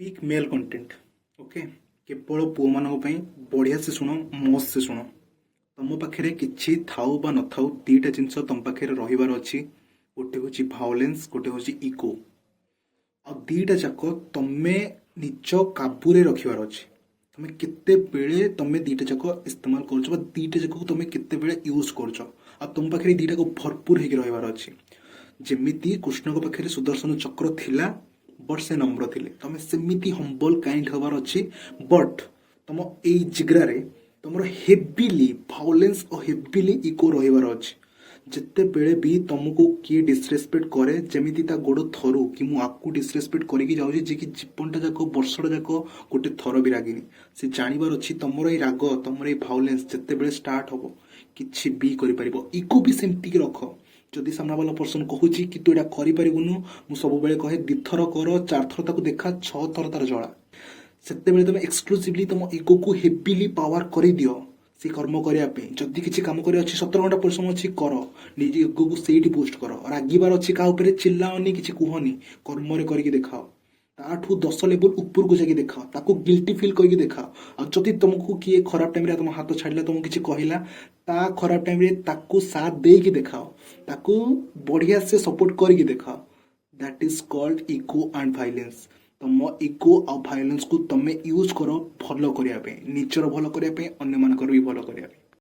Pick mail content okay କେବଳ ପୁଅମାନଙ୍କ ପାଇଁ ବଢ଼ିଆ ସେ ଶୁଣ ମସ୍ତ ସେ ଶୁଣ। ତମ ପାଖରେ କିଛି ଥାଉ ବା ନଥାଉ ଦୁଇଟା ଜିନିଷ ତମ ପାଖରେ ରହିବାର ଅଛି। ଗୋଟେ ହେଉଛି ଭାଓଲେନ୍ସ, ଗୋଟେ ହେଉଛି ଇଗୋ। ଆଉ ଦୁଇଟା ଯାକ ତମେ ନିଜ କାବୁରେ ରଖିବାର ଅଛି। ତମେ କେତେବେଳେ ତମେ ଦୁଇଟା ଯାକ ଇସ୍ତେମାଲ କରୁଛ ବା ଦୁଇଟା ଯାକକୁ ତମେ କେତେବେଳେ ୟୁଜ୍ କରୁଛ। ଆଉ ତମ ପାଖରେ ଦୁଇଟାକୁ ଭରପୁର ହେଇକି ରହିବାର ଅଛି। ଯେମିତି କୃଷ୍ଣଙ୍କ ପାଖରେ ସୁଦର୍ଶନ ଚକ୍ର ଥିଲା ବଟ୍ ସେ ନମ୍ର ଥିଲେ, ତମେ ସେମିତି ହମ୍ବଲ କାଇଣ୍ଡ ହେବାର ଅଛି। ବଟ୍ ତମ ଏଇ ଜିଗ୍ରାରେ ତମର ହେଭିଲି ଭାଓଲେନ୍ସ ଓ ହେଭିଲି ଇଗୋ ରହିବାର ଅଛି। ଯେତେବେଳେ ବି ତମକୁ କିଏ ଡିସରେସ୍ପେକ୍ଟ କରେ, ଯେମିତି ତା ଗୋଡ଼ ଥରୁ କି ମୁଁ ଆକୁ ଡିସରେସ୍ପେକ୍ଟ କରିକି ଯାଉଛି ଯେ କି ଜୀବନଟା ଯାକ ବର୍ଷଟା ଯାକ ଗୋଟେ ଥର ବି ରାଗିନି, ସେ ଜାଣିବାର ଅଛି ତମର ଏଇ ରାଗ, ତମର ଏଇ ଭାଓଲେନ୍ସ ଯେତେବେଳେ ଷ୍ଟାର୍ଟ ହବ କିଛି ବି କରିପାରିବ। ଇଗୋ ବି ସେମିତିକି ରଖ। ଯଦି ସାମ୍ନାବାଲା ପର୍ସନ କହୁଛି କି ତୁ ଏଇଟା କରିପାରିବୁନୁ, ମୁଁ ସବୁବେଳେ କହେ ଦିଥର କର, ଚାରିଥର ତାକୁ ଦେଖା, 6 ଥର ତାର ଜଳା। ସେତେବେଳେ ତମେ ଏକ୍ସକ୍ଲୁସିଭଲି ତମ ଇଗୋକୁ ହେଭିଲି ପାୱାର କରିଦିଅ ସେ କର୍ମ କରିବା ପାଇଁ। ଯଦି କିଛି କାମ କରିବାର ଅଛି, 17 ଘଣ୍ଟା ପରିଶ୍ରମ ଅଛି, କର। ନିଜ ଇଗୋକୁ ସେଇଠି ବୁଷ୍ଟ କର। ରାଗିବାର ଅଛି କାହା ଉପରେ, ଚିଲ୍ଲାଅନି, କିଛି କୁହନି, କର୍ମରେ କରିକି ଦେଖାଅ। ତାଠୁ 10 ଲେବୁଲ ଉପରକୁ ଯାଇକି ଦେଖାଅ, ତାକୁ ଗିଲ୍ଟି ଫିଲ୍ କରିକି ଦେଖାଅ। ଆଉ ଯଦି ତମକୁ କିଏ ଖରାପ ଟାଇମରେ ତମ ହାତ ଛାଡ଼ିଲା, ତମକୁ କିଛି କହିଲା, ତା ଖରାପ ଟାଇମରେ ତାକୁ ସାଥ ଦେଇକି ଦେଖାଅ, ତାକୁ ବଢ଼ିଆ ସେ ସପୋର୍ଟ କରିକି ଦେଖାଅ। That is called ego and violence. ତମ ଇଗୋ ଆଉ ଭାଇଲେନ୍ସକୁ ତମେ ୟୁଜ୍ କର ଭଲ କରିବା ପାଇଁ, ନିଜର ଭଲ କରିବା ପାଇଁ, ଅନ୍ୟମାନଙ୍କର ବି ଭଲ କରିବା ପାଇଁ।